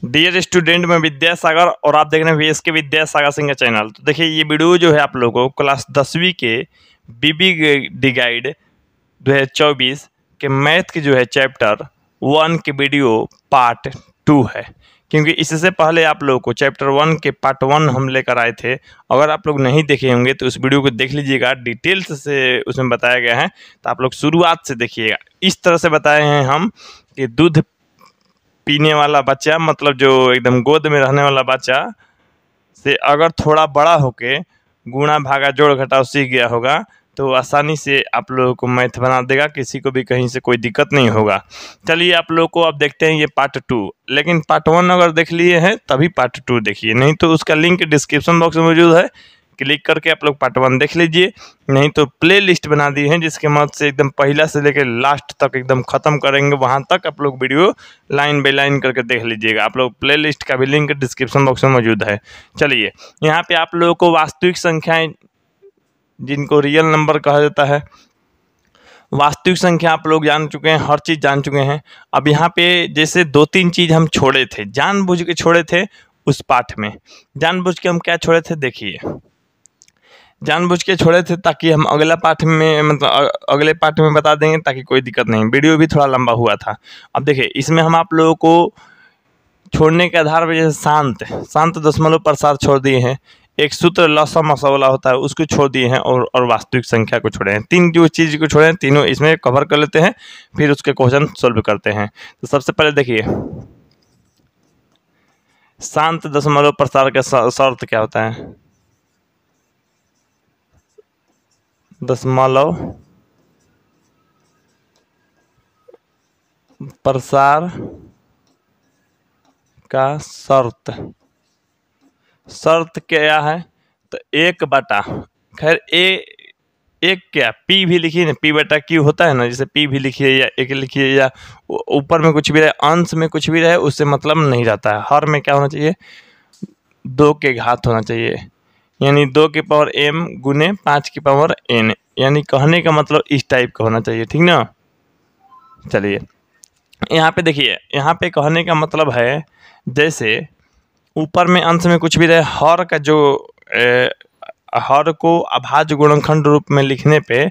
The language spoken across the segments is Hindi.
डियर स्टूडेंट, मैं विद्यासागर और आप देख रहे हैं वीएसके विद्यासागर सिंह का चैनल। तो देखिए, ये वीडियो जो है आप लोगों को क्लास 10वीं के बीबी गाइड 2024 के मैथ के जो है चैप्टर 1 के वीडियो पार्ट 2 है। क्योंकि इससे पहले आप लोगों को चैप्टर 1 के पार्ट 1 हम लेकर आए थे। अगर आप लोग नहीं देखे होंगे तो उस वीडियो को देख लीजिएगा, डिटेल्स से उसमें बताया गया है। तो आप लोग शुरुआत से देखिएगा। इस तरह से बताए हैं हम कि दूध पीने वाला बच्चा, मतलब जो एकदम गोद में रहने वाला बच्चा से अगर थोड़ा बड़ा होके गुणा भागा जोड़ घटाव सीख गया होगा तो आसानी से आप लोगों को मैथ बना देगा, किसी को भी कहीं से कोई दिक्कत नहीं होगा। चलिए, आप लोगों को अब देखते हैं ये पार्ट 2। लेकिन पार्ट 1 अगर देख लिए हैं तभी पार्ट 2 देखिए, नहीं तो उसका लिंक डिस्क्रिप्शन बॉक्स में मौजूद है। क्लिक करके आप लोग पार्ट 1 देख लीजिए, नहीं तो प्ले लिस्ट बना दी है जिसके मदद से एकदम पहला से लेकर लास्ट तक एकदम ख़त्म करेंगे। वहां तक आप लोग वीडियो लाइन बाय लाइन करके देख लीजिएगा। आप लोग प्ले लिस्ट का भी लिंक डिस्क्रिप्शन बॉक्स में मौजूद है। चलिए, यहाँ पे आप लोगों को वास्तविक संख्याएं, जिनको रियल नंबर कहा जाता है, वास्तविक संख्या आप लोग जान चुके हैं, हर चीज़ जान चुके हैं। अब यहाँ पे जैसे 2-3 चीज़ हम छोड़े थे, जानबूझ के छोड़े थे उस पाठ में। जानबूझ के हम क्या छोड़े थे, देखिए, जानबूझ के छोड़े थे ताकि हम अगला पाठ में, मतलब अगले पाठ में बता देंगे, ताकि कोई दिक्कत नहीं। वीडियो भी थोड़ा लंबा हुआ था। अब देखिए, इसमें हम आप लोगों को छोड़ने के आधार पर जैसे शांत दशमलव प्रसार छोड़ दिए हैं, एक सूत्र लसम मसौला होता है उसको छोड़ दिए हैं, और वास्तविक संख्या को छोड़े हैं। 3 जो चीज़ को छोड़े हैं, तीनों इसमें कवर कर लेते हैं, फिर उसके क्वेश्चन सोल्व करते हैं। तो सबसे पहले देखिए, शांत दशमलव प्रसार का शर्त क्या होता है। दशमलव प्रसार का शर्त क्या है, तो 1/, खैर एक क्या पी भी लिखिए ना, P/Q होता है ना, जैसे P भी लिखिए या 1 लिखिए, या ऊपर में कुछ भी रहे, अंश में कुछ भी रहे, उससे मतलब नहीं रहता है। हर में क्या होना चाहिए, 2 के घात होना चाहिए, यानी 2 की पावर m गुने 5 की पावर n, यानी कहने का मतलब इस टाइप का होना चाहिए, ठीक ना। चलिए, यहाँ पे देखिए, यहाँ पे कहने का मतलब है जैसे ऊपर में अंश में कुछ भी रहे, हर का जो हर को अभाज्य गुणनखंड रूप में लिखने पे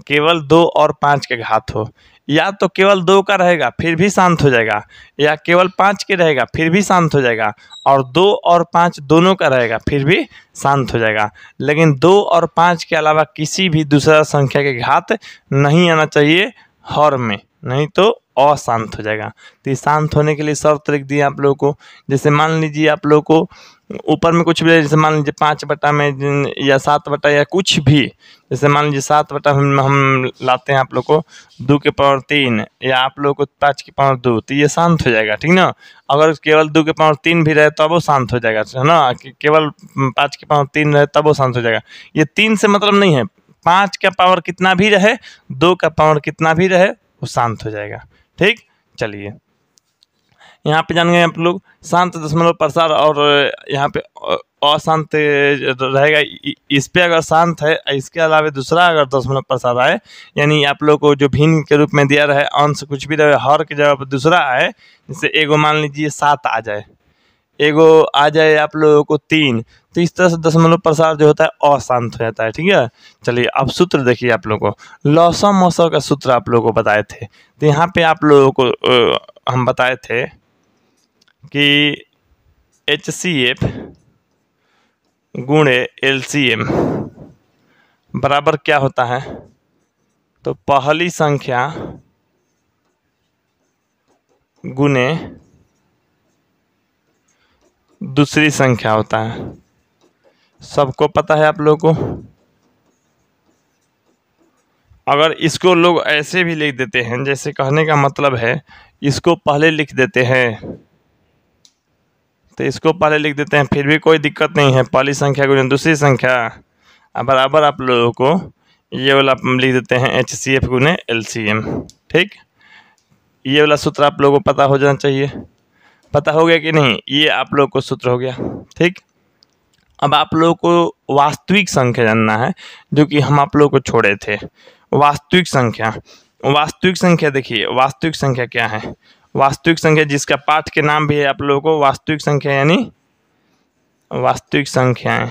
केवल 2 और 5 के घात हो, या तो केवल 2 का रहेगा फिर भी शांत हो जाएगा, या केवल 5 के रहेगा फिर भी शांत हो जाएगा, और 2 और 5 दोनों का रहेगा फिर भी शांत हो जाएगा। लेकिन 2 और 5 के अलावा किसी भी दूसरा संख्या के घात नहीं आना चाहिए हर में, नहीं तो अशांत हो जाएगा। तो ये शांत होने के लिए शर्त लिख दी आप लोगों को। जैसे मान लीजिए आप लोगों को ऊपर में कुछ भी, जैसे मान लीजिए 5/, में या 7/, या कुछ भी, जैसे मान लीजिए 7/, हम लाते हैं आप लोग को 2 की पावर 3, या आप लोग को 5 की पावर 2, तो ये शांत हो जाएगा, ठीक ना। अगर केवल 2 की पावर 3 भी रहे तब वो शांत हो जाएगा, है ना। केवल 5 की पावर 3 रहे तब वो शांत हो जाएगा। ये 3 से मतलब नहीं है, 5 का पावर कितना भी रहे, 2 का पावर कितना भी रहे, वो शांत हो जाएगा, ठीक। चलिए, यहाँ पे जान गए आप लोग शांत दशमलव प्रसार, और यहाँ पे अशांत रहेगा। इस पे अगर शांत है, इसके अलावा दूसरा अगर दशमलव प्रसार आए, यानी आप लोग को जो भिन्न के रूप में दिया रहे, अंश कुछ भी रहे, हर की जगह पर दूसरा आए, जैसे एगो मान लीजिए 7 आ जाए, एगो आ जाए आप लोगों को 3, तो इस तरह से दशमलव प्रसार जो होता है अशांत हो जाता है, ठीक है। चलिए, अब सूत्र देखिए आप लोगों को, लसम मसौ का सूत्र आप लोगों को बताए थे। तो यहाँ पे आप लोगों को हम बताए थे कि HCF गुणे LCM बराबर क्या होता है, तो पहली संख्या गुणे दूसरी संख्या होता है। सबको पता है आप लोगों को। अगर इसको लोग ऐसे भी लिख देते हैं, जैसे कहने का मतलब है इसको पहले लिख देते हैं, तो इसको पहले लिख देते हैं, फिर भी कोई दिक्कत नहीं है। पहली संख्या गुणे दूसरी संख्या बराबर आप लोगों को ये वाला लिख देते हैं HCF गुणे LCM, ठीक। ये वाला सूत्र आप लोगों को पता हो जाना चाहिए। पता हो गया कि नहीं, ये आप लोगों को सूत्र हो गया, ठीक। अब आप लोगों को वास्तविक संख्या जानना है, जो कि हम आप लोगों को छोड़े थे। वास्तविक संख्या देखिए, वास्तविक संख्या क्या है। वास्तविक संख्या जिसका पाठ के नाम भी है आप लोगों को वास्तविक संख्या यानी वास्तविक संख्याएं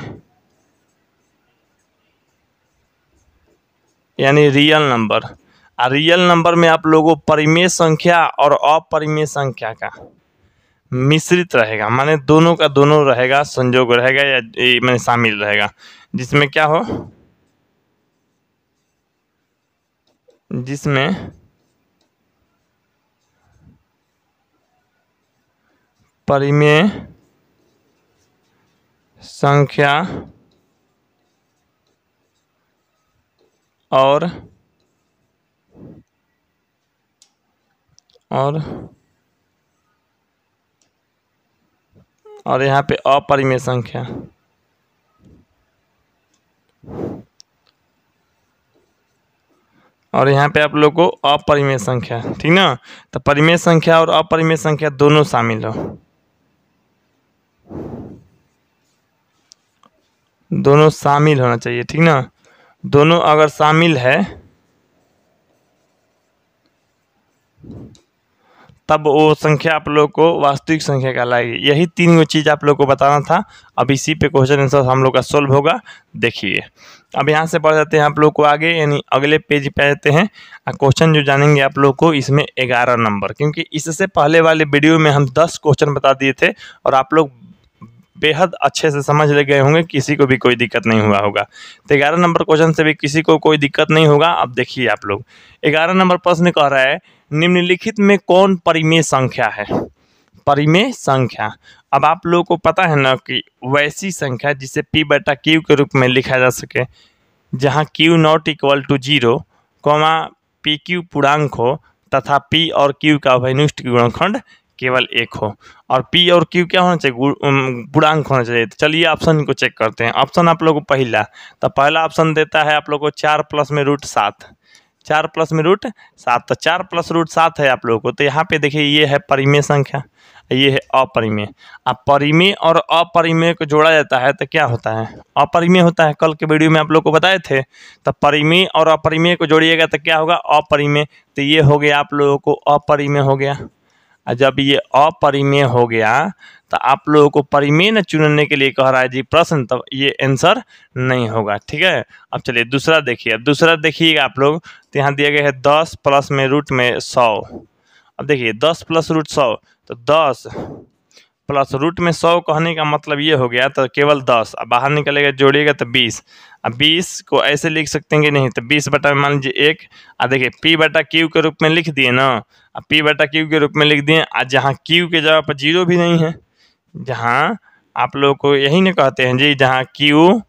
यानी रियल नंबर। रियल नंबर में आप लोगों को परिमेय संख्या और अपरिमेय संख्या का मिश्रित रहेगा, माने दोनों का दोनों रहेगा, संयोग रहेगा या माने शामिल रहेगा, जिसमें क्या हो, जिसमें परिमेय संख्या और यहाँ पे अपरिमेय संख्या और यहाँ पे आप लोग को अपरिमेय संख्या, ठीक ना। तो परिमेय संख्या और अपरिमेय संख्या दोनों शामिल हो, दोनों शामिल होना चाहिए, ठीक ना। दोनों अगर शामिल है तब वो संख्या आप लोग को वास्तविक संख्या कहलाएगी। यही तीन चीज़ आप लोग को बताना था। अब इसी पे क्वेश्चन आंसर हम लोग का सोल्व होगा। देखिए अब यहाँ से बढ़ जाते हैं आप लोग को आगे, यानी अगले पेज पे आते हैं। क्वेश्चन जो जानेंगे आप लोग को इसमें 11 नंबर, क्योंकि इससे पहले वाले वीडियो में हम 10 क्वेश्चन बता दिए थे और आप लोग बेहद अच्छे से समझ ले गए होंगे, किसी को भी कोई दिक्कत नहीं हुआ होगा। तो 11 नंबर क्वेश्चन से भी किसी को कोई दिक्कत नहीं होगा। अब देखिए आप लोग 11 नंबर प्रश्न कह रहा है निम्नलिखित में कौन परिमेय संख्या है। परिमेय संख्या, अब आप लोगों को पता है ना कि वैसी संख्या जिसे p बटा q के रूप में लिखा जा सके, जहाँ q not equal to 0, P Q पूर्णांक हो तथा p और q का अभिन्नुष्ट गुणनखंड केवल 1 हो, और p और q क्या होना चाहिए, पूर्णांक होना चाहिए। तो चलिए ऑप्शन को चेक करते हैं। ऑप्शन आप लोगों को पहला, तो पहला ऑप्शन देता है आप लोगों को 4 प्लस में रूट 7, 4 प्लस में रूट 7, तो 4 प्लस रूट 7 है आप लोगों को। तो यहाँ पे देखिए ये है परिमेय संख्या, ये है अपरिमेय। अब परिमेय और अपरिमेय को जोड़ा जाता है तो क्या होता है, अपरिमेय होता है। कल के वीडियो में आप लोग को बताए थे। तो परिमेय और अपरिमेय को जोड़िएगा तो क्या होगा, अपरिमेय। तो ये हो गया आप लोगों को अपरिमेय हो गया। और जब ये अपरिमेय हो गया तो आप लोगों को परिमेय न चुनने के लिए कह रहा है जी प्रश्न, तब ये आंसर नहीं होगा, ठीक है। अब चलिए दूसरा देखिए। अब दूसरा देखिएगा आप लोग, तो यहाँ दिया गया है 10 प्लस में रूट में 100। अब देखिए 10 प्लस रूट 100, तो 10 प्लस रूट में 100 कहने का मतलब ये हो गया, तो केवल 10, अब बाहर निकलेगा जोड़िएगा तो 20। अब 20 को ऐसे लिख सकते हैं कि नहीं, तो 20 बटा मान लीजिए 1। अब देखिए p बटा q के रूप में लिख दिए ना, अब p बटा q के रूप में लिख दिए। आज जहाँ q के जगह पर 0 भी नहीं है, जहाँ आप लोग को यही ना कहते हैं जी, जहाँ q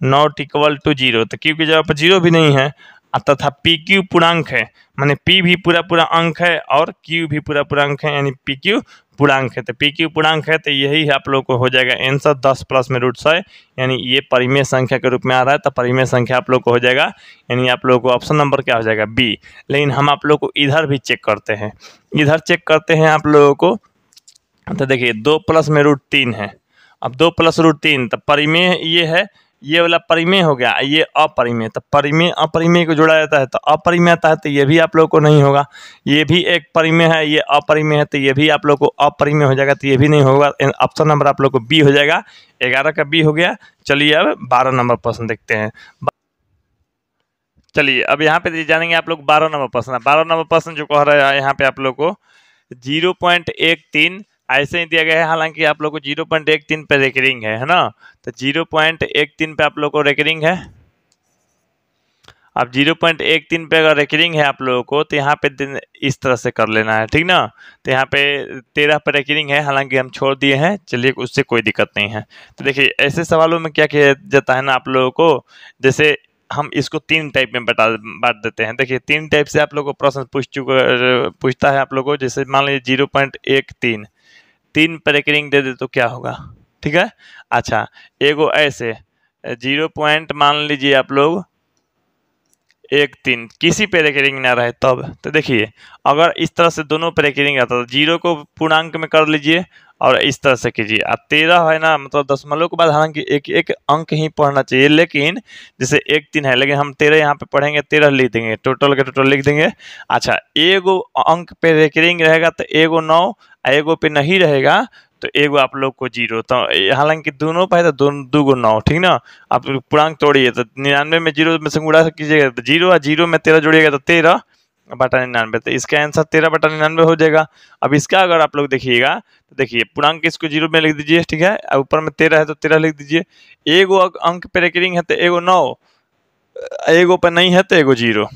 नॉट इक्वल टू 0, तो q की जगह पर 0 भी नहीं है, तथा पी क्यू पूर्णांक है, माने p भी पूरा पूरा अंक है और q भी पूरा पूरा अंक है, यानी पी क्यू पूर्णांक है। तो पी क्यू पूर्णांक है, तो यही आप लोग को हो जाएगा आंसर 10 प्लस में रूट 100, यानी ये परिमेय संख्या के रूप में आ रहा है। तो परिमेय संख्या आप लोग को हो जाएगा, यानी आप लोग को ऑप्शन नंबर क्या हो जाएगा, बी। लेकिन हम आप लोग को इधर भी चेक करते हैं, इधर चेक करते हैं आप लोगों को। तो देखिए 2 प्लस में रूट 3 है। अब 2 प्लस रूट 3, तो परिमेय ये है, ये वाला परिमेय हो गया, ये अपरिमेय। तो परिमेय अपरिमेय को जोड़ा जाता है तो अपरिमेय आता है, तो ये भी आप लोग को नहीं होगा। ये भी एक परिमेय है, ये अपरिमेय है, तो ये भी आप लोग को अपरिमेय हो जाएगा, तो ये भी नहीं होगा। ऑप्शन नंबर आप लोग को बी हो जाएगा। 11 का बी हो गया। चलिए अब 12 नंबर प्रश्न देखते हैं। चलिए अब यहाँ पे जानेंगे आप लोग 12 नंबर प्रश्न। 12 नंबर प्रश्न जो कह रहा है यहाँ पे आप लोग को 0.13 ऐसे ही दिया गया है। हालांकि आप लोग को 0.13 पे रेकरिंग है ना, तो 0.13 पे आप लोग को रेकरिंग है। अब 0.13 पे अगर रेकरिंग है आप लोगों को, तो यहाँ पे इस तरह से कर लेना है, ठीक ना। तो यहाँ पे 13 पे रेकरिंग है, हालांकि हम छोड़ दिए हैं, चलिए उससे कोई दिक्कत नहीं है। तो देखिए ऐसे सवालों में क्या किया जाता है ना आप लोगों को, जैसे हम इसको 3 टाइप में बांट देते हैं। देखिए 3 टाइप से आप लोग को प्रश्न पूछता है आप लोग को। जैसे मान लीजिए 0.13 3 पर रेकरिंग दे दे तो क्या होगा, ठीक है। अच्छा एगो ऐसे 0. मान लीजिए आप लोग 1 3 किसी पे रेकरिंग ना रहे तब। तो देखिए अगर इस तरह से दोनों पे रेकरिंग आता तो 0 को पूर्णांक में कर लीजिए और इस तरह से कीजिए। 13 है ना, मतलब दशमलव के बाद हालांकि एक एक अंक ही पढ़ना चाहिए, लेकिन जैसे 1 3 है, लेकिन हम 13 यहाँ पे पढ़ेंगे, 13 लिख देंगे, टोटल के टोटल लिख देंगे। अच्छा, एगो अंक पे रेकरिंग रहेगा तो एगो 9, एगो पे नहीं रहेगा तो एगो आप लोग को 0। तो हालांकि दोनों पे है तो दो गो 9, ठीक ना। आप पूर्णांक तोड़िए तो 99 में 0 में से गुणा कीजिएगा तो 0, और 0 में 13 जोड़िएगा तो 13 बटा 99, तो इसका आंसर 13 बटा 99 हो जाएगा। अब इसका अगर आप लोग देखिएगा तो देखिए पूर्णांक इसको 0 में लिख दीजिए, ठीक है, ऊपर में 13 है तो 13 लिख दीजिए। एगो अंक पे रेकरिंग है तो एगो 9, एगो पे नहीं है तो एगो 0,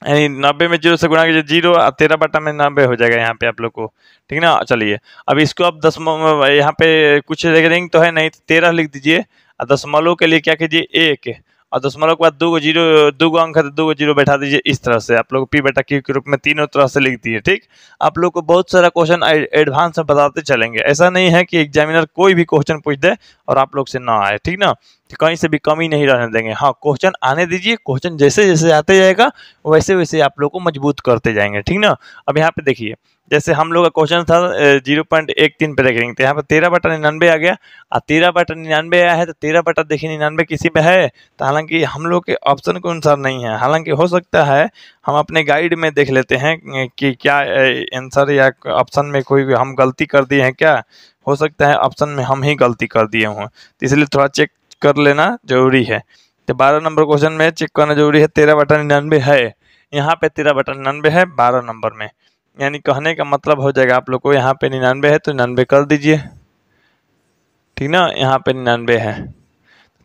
यानी 90 में 0 से गुणा कीजिए 0, 13 बटा में 90 हो जाएगा यहाँ पे आप लोग को, ठीक ना। चलिए अब इसको अब दशमलव, यहाँ पे कुछ रेकरिंग तो है नहीं, 13 लिख दीजिए, और दशमलव के लिए क्या कीजिए 1, और दशमलव के बाद 2 0, 2 अंक है तो 2 0 बैठा दीजिए। इस तरह से आप लोग पी बटा क्यू के रूप में तीनों तरह से लिख दिए, ठीक। आप लोग को बहुत सारा क्वेश्चन एडवांस में बताते चलेंगे, ऐसा नहीं है कि एग्जामिनर कोई भी क्वेश्चन पूछ दे और आप लोग से ना आए, ठीक ना, कहीं से भी कमी नहीं रहने देंगे। हाँ, क्वेश्चन आने दीजिए, क्वेश्चन जैसे जैसे आते जाएगा वैसे वैसे आप लोग को मजबूत करते जाएंगे, ठीक ना। अब यहाँ पे देखिए जैसे हम लोग का क्वेश्चन था 0.13 पे रेकरिंग, तो यहाँ पे 13 बटा 99 आ गया, और 13 बटा 99 आया है तो 13 बटा देखिए 99 किसी में है, तो हालांकि हम लोग के ऑप्शन के अनुसार नहीं है, हालांकि हो सकता है हम अपने गाइड में देख लेते हैं कि क्या आंसर या ऑप्शन में कोई हम गलती कर दिए हैं क्या। हो सकता है ऑप्शन में हम ही गलती कर दिए हों, तो इसलिए थोड़ा चेक कर लेना जरूरी है। तो 12 नंबर क्वेश्चन में चेक करना जरूरी है, 13 बटा 99 है, यहाँ पे 13 बटा 99 है 12 नंबर में, यानी कहने का मतलब हो जाएगा आप लोग को यहाँ पे 99 है तो 99 कर दीजिए, ठीक ना। यहाँ पे 99 है,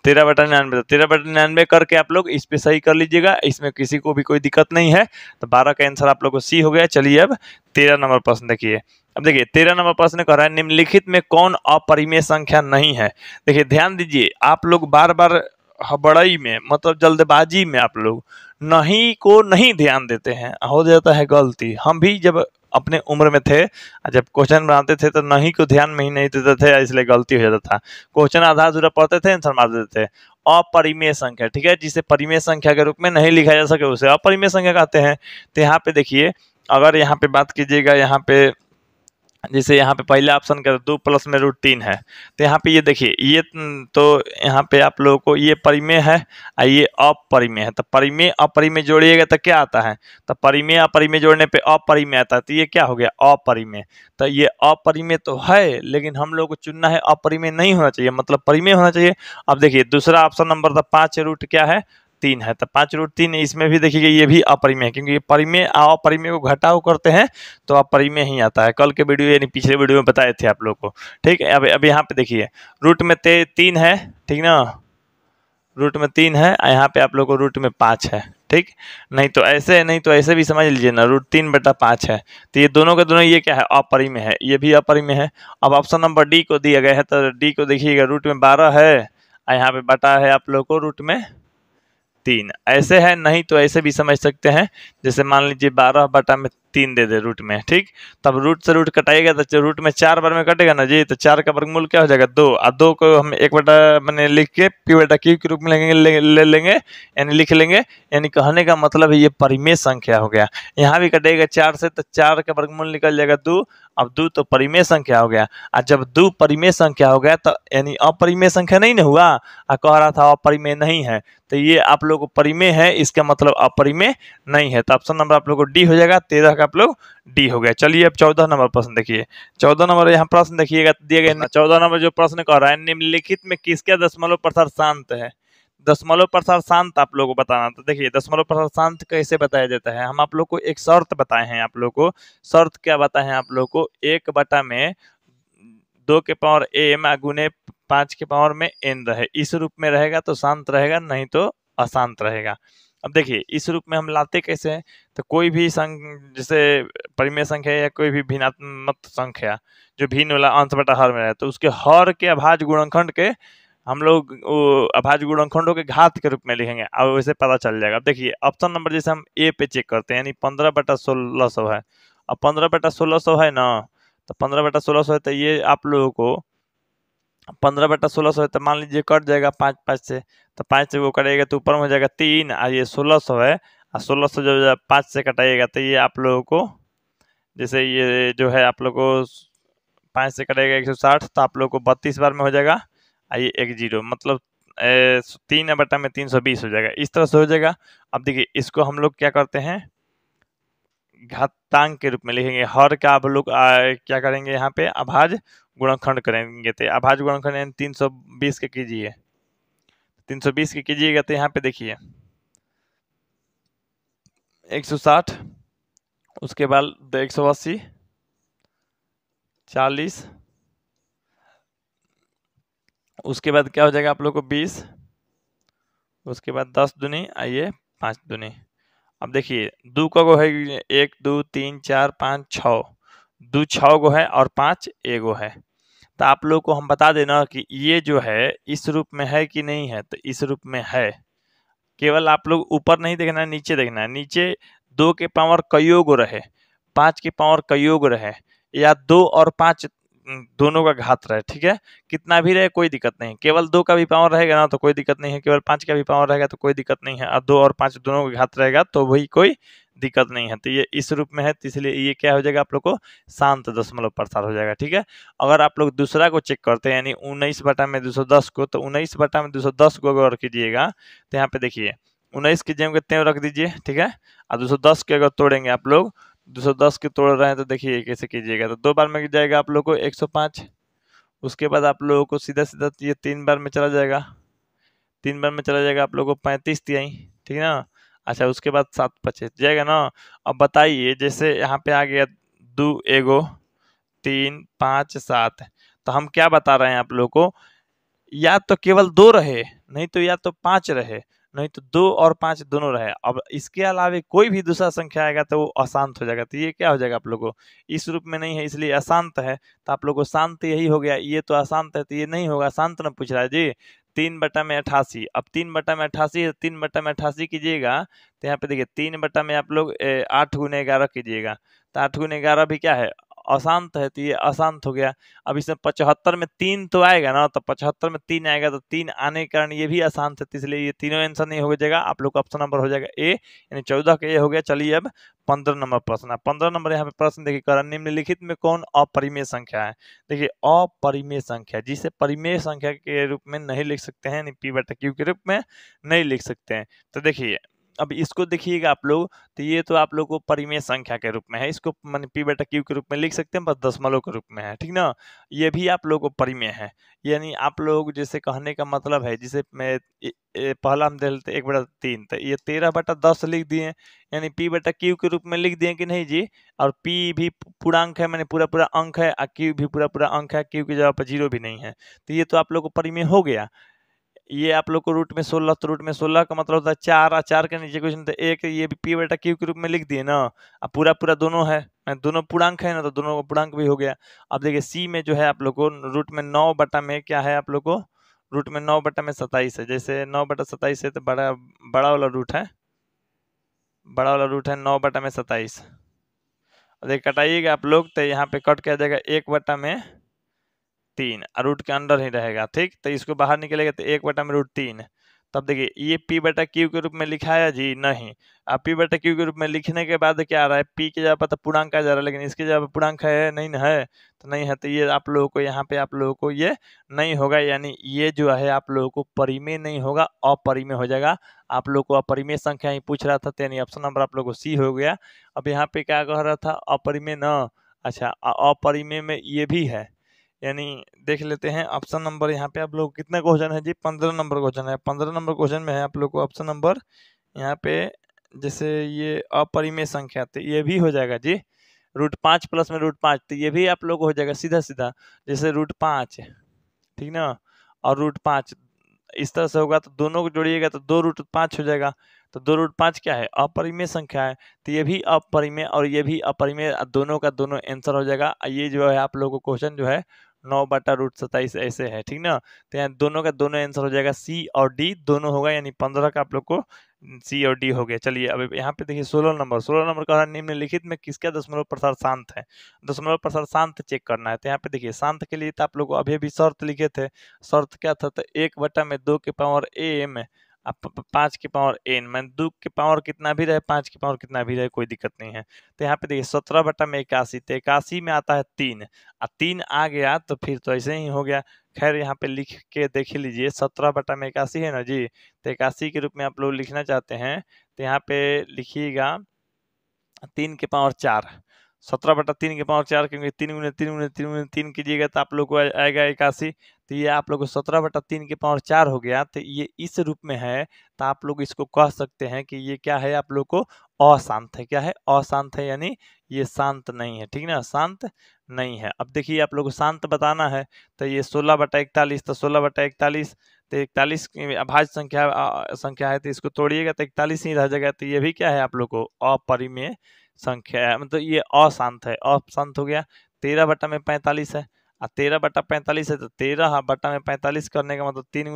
13 बटा 99, 13 बटा 99 करके आप लोग इस पे सही कर लीजिएगा, इसमें किसी को भी कोई दिक्कत नहीं है। तो 12 का आंसर आप लोग को सी हो गया। चलिए अब 13 नंबर प्रश्न देखिए। अब देखिए 13 नंबर प्रश्न कह रहा है निम्नलिखित में कौन अपरिमेय संख्या नहीं है। देखिए ध्यान दीजिए, आप लोग बार बार हड़बड़ी में, मतलब जल्दबाजी में आप लोग नहीं को नहीं ध्यान देते हैं, हो जाता है गलती। हम भी जब अपने उम्र में थे, जब क्वेश्चन बनाते थे तो नहीं को ध्यान में ही नहीं देते थे, इसलिए गलती हो जाता था। क्वेश्चन आधा अधूरा पढ़ते थे, आंसर मार देते थे। अपरिमेय संख्या, ठीक है, जिसे परिमेय संख्या के रूप में नहीं लिखा जा सके उसे अपरिमेय संख्या कहते हैं। तो यहाँ पे देखिए, अगर यहाँ पे बात कीजिएगा, यहाँ पे जैसे यहाँ पे पहला ऑप्शन का 2 प्लस में √3 है, तो यहाँ पे ये देखिए ये तो यहाँ पे आप लोगों को ये परिमेय है और ये अपरिमेय है। तो परिमेय अपरिमेय जोड़िएगा तो क्या आता है, तो परिमेय अपरिमेय जोड़ने पे अपरिमेय आता है, तो ये क्या हो गया अपरिमेय। तो ये अपरिमेय तो है, लेकिन हम लोग को चुनना है अपरिमेय नहीं होना चाहिए, मतलब परिमेय होना चाहिए। अब देखिए दूसरा ऑप्शन नंबर था 5 रूट क्या है 3 है, तो 5 √3, इसमें भी देखिए ये भी अपरिमेय है, क्योंकि परिमेय अपरिमेय को घटाव करते हैं तो अपरिमेय ही आता है। कल के वीडियो यानी पिछले वीडियो में बताए थे आप लोग को, ठीक है। अब यहाँ पे देखिए रूट में 3 है, ठीक ना, रूट में 3 है, यहाँ पे आप लोग को रूट में 5 है, ठीक। नहीं तो ऐसे भी समझ लीजिए ना, √3 बटा 5 है, तो ये दोनों के दोनों ये क्या है अपरिमेय है, ये भी अपरिमेय है। अब ऑप्शन नंबर डी को दिया गया है, तो डी को देखिएगा रूट में 12 है, यहाँ पे बटा है आप लोग को रूट में 3, ऐसे है, नहीं तो ऐसे भी समझ सकते हैं, जैसे मान लीजिए 12 बटा में 3 दे दे रूट में, ठीक। तब रूट से रूट कटाएगा तो रूट में 4 बार में कटेगा ना जी, तो 4 का वर्गमूल क्या हो जाएगा 2, और 2 को हम 1 बटा मैंने लिख के पी बटा क्यू के रूप में ले लेंगे, यानी लिख लेंगे, यानी कहने का मतलब है ये परिमेय संख्या हो गया। यहाँ भी कटेगा 4 से, तो 4 का वर्गमूल निकल जाएगा 2, अब 2 तो परिमेय संख्या हो गया, और जब 2 परिमेय संख्या हो गया तो यानी अपरिमेय संख्या नहीं ना हुआ, कह रहा था अपरिमेय नहीं है, तो ये आप लोग को परिमेय है, इसका मतलब अपरिमेय नहीं है। तो ऑप्शन नंबर आप लोग को डी हो जाएगा, 13 का आप लोग डी हो गया। चलिए अब 14 नंबर प्रश्न देखिए। 14 नंबर यहाँ प्रश्न देखिएगा, दिए गए 14 नंबर जो प्रश्न कह रहा है निम्नलिखित में किसके दशमलव प्रसार शांत है। दशमलव प्रसार शांत आप लोग को बताना। तो देखिए दशमलव प्रसार शांत कैसे बताया जाता है, हम आप लोग को एक शर्त बताए हैं, आप लोग को शर्त क्या बताए हैं आप लोग को, 1 बटा में 2 के पावर m गुने 5 के पावर में n रहे, इस रूप में रहेगा तो शांत रहेगा, नहीं तो अशांत रहेगा। अब देखिए इस रूप में हम लाते कैसे हैं, तो कोई भी जैसे परिमेय संख्या या कोई भी भिन्नात्मक संख्या जो भिन्न वाला अंश बटा हर में रहे, तो उसके हर के अभाज्य गुणनखंड के हम लोग अभाज्य गुणनखंडों के घात के रूप में लिखेंगे, अब वैसे पता चल जाएगा। अब देखिए ऑप्शन नंबर जैसे हम ए पे चेक करते हैं, यानी 15 बटा 1600 है, अब 15 बटा 1600 है ना, तो 15 बटा 1600 है, तो ये आप लोगों को 15/1600 है तो मान लीजिए कट जाएगा 5 से, तो 5 से वो कटेगा तो ऊपर में हो जाएगा 3, और ये 1600 है, और 1600 जब 5 से कटाइएगा तो ये आप लोगों को, जैसे ये जो है आप लोगों को 5 से कटेगा 160, तो आप लोगों को 32 बार में हो जाएगा, और ये 10 मतलब 3/320 हो जाएगा, इस तरह से हो जाएगा। अब देखिए इसको हम लोग क्या करते हैं, घातांक के रूप में लिखेंगे। हर का आप लोग क्या करेंगे, यहाँ पे अभाज्य गुणनखंड करेंगे, तो अभाज्य गुणनखंड 320 के कीजिए, 320 के कीजिएगा तो यहाँ पे देखिए 160, उसके बाद 180, 40, उसके बाद क्या हो जाएगा आप लोग को 20, उसके बाद 10 दूनी, आइए 5 दूनी। अब देखिए 2 का गो है 1 2 3 4 5 6, 2 6 गो है और 5 एगो है। तो आप लोग को हम बता देना कि ये जो है इस रूप में है कि नहीं है, तो इस रूप में है। केवल आप लोग ऊपर नहीं देखना है, नीचे देखना है। नीचे 2 के पावर कईयों गो रहे, 5 के पावर कईयों गो रहे, या 2 और 5 दोनों का घात रहे, ठीक है, कितना भी रहे कोई दिक्कत नहीं। केवल 2 का भी पावर रहेगा ना तो कोई दिक्कत नहीं है, केवल 5 का भी पावर रहेगा तो कोई दिक्कत नहीं है, और 2 और 5 दोनों का घात रहेगा तो वही कोई दिक्कत नहीं है। तो ये इस रूप में है, तो इसलिए ये क्या हो जाएगा आप लोग को शांत दशमलव प्रसार हो जाएगा, ठीक है। अगर आप लोग दूसरा को चेक करते हैं, यानी 19/210 को, तो 19/210 को अगर कीजिएगा तो यहाँ पे देखिए 19 की जगह त्यों रख दीजिए, ठीक है, और 210 के अगर तोड़ेंगे आप लोग, 210 के तोड़ रहे हैं तो देखिए कैसे कीजिएगा, तो 2 बार में जाएगा आप लोग को 105, उसके बाद आप लोगों को सीधा सीधा ये 3 बार में चला जाएगा, 3 बार में चला जाएगा आप लोगों को 35 तिहाई, ठीक है ना। अच्छा उसके बाद 7 25 जाएगा ना। अब बताइए जैसे यहाँ पे आ गया 2 एगो 3 5 7, तो हम क्या बता रहे हैं आप लोग को, या तो केवल 2 रहे, नहीं तो या तो 5 रहे, नहीं तो 2 और 5 दोनों रहे। अब इसके अलावा कोई भी दूसरा संख्या आएगा तो वो अशांत हो जाएगा, तो ये क्या हो जाएगा आप लोगों को, इस रूप में नहीं है इसलिए अशांत है, तो आप लोग को शांत यही हो गया। ये तो अशांत है तो ये नहीं होगा, शांत ना पूछ रहा है जी। 3/88, अब 3/88 है, 3/88 कीजिएगा तो यहाँ पे देखिए 3 में आप लोग 8 गुने 11 कीजिएगा, तो 8 गुने 11 भी क्या है, अशांत है, तो ये अशांत हो गया। अब इसमें 75 में 3 तो आएगा ना, तो 75 में 3 आएगा, तो 3 आने के कारण ये भी अशांत है, तो इसलिए ये तीनों आंसर नहीं हो जाएगा। आप लोग का ऑप्शन नंबर हो जाएगा ए, यानी 14 का ये हो गया। चलिए अब 15 नंबर प्रश्न है। 15 नंबर यहाँ पे प्रश्न देखिए, कर निम्नलिखित में कौन अपरिमेय संख्या है। देखिए अपरिमेय संख्या, जिसे परिमेय संख्या के रूप में नहीं लिख सकते हैं, P/Q के रूप में नहीं लिख सकते हैं। तो देखिए अब इसको देखिएगा आप लोग, तो ये तो आप लोग को परिमेय संख्या के रूप में है, इसको माने P/Q के रूप में लिख सकते हैं, बस दशमलव के रूप में है, ठीक ना। ये भी आप लोग को परिमेय है, यानी आप लोग जैसे कहने का मतलब है, जिसे मैं पहला हम दे लेते 1/3, तो ये 13/10 लिख दिए, यानी P/Q के रूप में लिख दिए कि नहीं जी। और P भी पूर्णांक है, मैंने पूरा पूरा अंक है, और Q भी पूरा पूरा अंक है, Q की जगह पर 0 भी नहीं है, तो ये तो आप लोग को परिमेय हो गया। ये आप लोग को रूट में 16, तो रूट में 16 का मतलब होता है 4, और 4 के नीचे कुछ नहीं, तो 1, ये भी P/Q के रूप में लिख दिए ना। अब पूरा पूरा दोनों है, दोनों पूर्णांक है ना, तो दोनों का पूर्णांक भी हो गया। अब देखिए सी में जो है आप लोग को रूट में 9 में क्या है आप लोग को, रूट में 9 में 27 है। जैसे 9/27 है तो बड़ा बड़ा वाला रूट है, बड़ा वाला रूट है 9/27। देखिए कटाइएगा आप लोग तो यहाँ पे कट क्या जाएगा 1/3, रूट के अंदर ही रहेगा, ठीक। तो इसको बाहर निकलेगा तो 1/√3। तब देखिए ये P/Q के रूप में लिखा है जी नहीं। अब P/Q के रूप में लिखने के बाद क्या आ रहा है, P की जगह पर तो पूर्णांक आ जा रहा है, लेकिन इसकी जगह पर पूर्णांक है नहीं ना, है तो नहीं है, तो ये आप लोगों को यहाँ पे आप लोगों को ये नहीं होगा, यानी ये जो है आप लोगों को परिमेय नहीं होगा, अपरिमेय हो जाएगा। आप लोग को अपरिमेय संख्या ही पूछ रहा था, तो यानी ऑप्शन नंबर आप लोग को सी हो गया। अब यहाँ पे क्या कह रहा था, अपरिमेय न, अच्छा अपरिमेय में ये भी है, यानी देख लेते हैं ऑप्शन नंबर। यहाँ पे आप लोग कितना क्वेश्चन है जी, 15 नंबर क्वेश्चन है। 15 नंबर क्वेश्चन में है आप लोग को ऑप्शन नंबर यहाँ पे, जैसे ये अपरिमेय संख्या, तो ये भी हो जाएगा जी √5 प्लस में √5, तो ये भी आप लोग को हो जाएगा सीधा सीधा, जैसे √5, ठीक ना, और √5 इस तरह से होगा, तो दोनों को जोड़िएगा तो 2√5 हो जाएगा। तो 2√5 क्या है, अपरिमेय संख्या है, तो ये भी अपरिमेय और ये भी अपरिमेय, दोनों का दोनों आंसर हो जाएगा। ये जो है आप लोगों को क्वेश्चन जो है 9/√27 ऐसे है, ठीक ना। तो यहाँ दोनों का दोनों आंसर हो जाएगा सी और डी दोनों होगा, यानी 15 का आप लोग को सी और डी हो गया। चलिए अब यहाँ पे देखिए 16 नंबर कह रहा है निम्नलिखित में किसका दशमलव प्रसार शांत है। दशमलव प्रसार शांत चेक करना है। तो यहाँ पे देखिए शांत के लिए तो आप लोग अभी अभी शर्त लिखे थे। शर्त क्या था, तो 1/2 के पावर m आप 5 के पावर n, मैं 2 के पावर कितना भी रहे 5 के पावर कितना भी रहे कोई दिक्कत नहीं है। तो यहाँ पे देखिए 17/81, तो 81 में आता है 3, और 3 आ गया तो फिर तो ऐसे ही हो गया। खैर यहाँ पे लिख के देख लीजिए 17/81 है ना जी, तो 81 के रूप में आप लोग लिखना चाहते हैं तो यहाँ पे लिखिएगा 3 के पावर 4, 17/3 के पावर 4, क्योंकि 3 कीजिएगा तो आप लोग को आएगा 81। तो ये आप लोग को 17/3 के पावर 4 हो गया। तो ये इस रूप में है, तो आप लोग इसको कह सकते हैं कि ये क्या है, आप लोग को अशांत है। क्या है, अशांत है, यानी ये शांत नहीं है, ठीक ना, शांत नहीं है। अब देखिए आप लोग को शांत बताना है, तो ये 16/41, तो 16/41 तो 41 की अभाज्य संख्या है, तो इसको तोड़िएगा तो 41 ही रह जाएगा। तो ये भी क्या है, आप लोग को अपरिमेय संख्या है, मतलब ये अशांत है, अशांत हो गया। 13/45 है, और 13/45 है, तो 13/45 करने का मतलब 3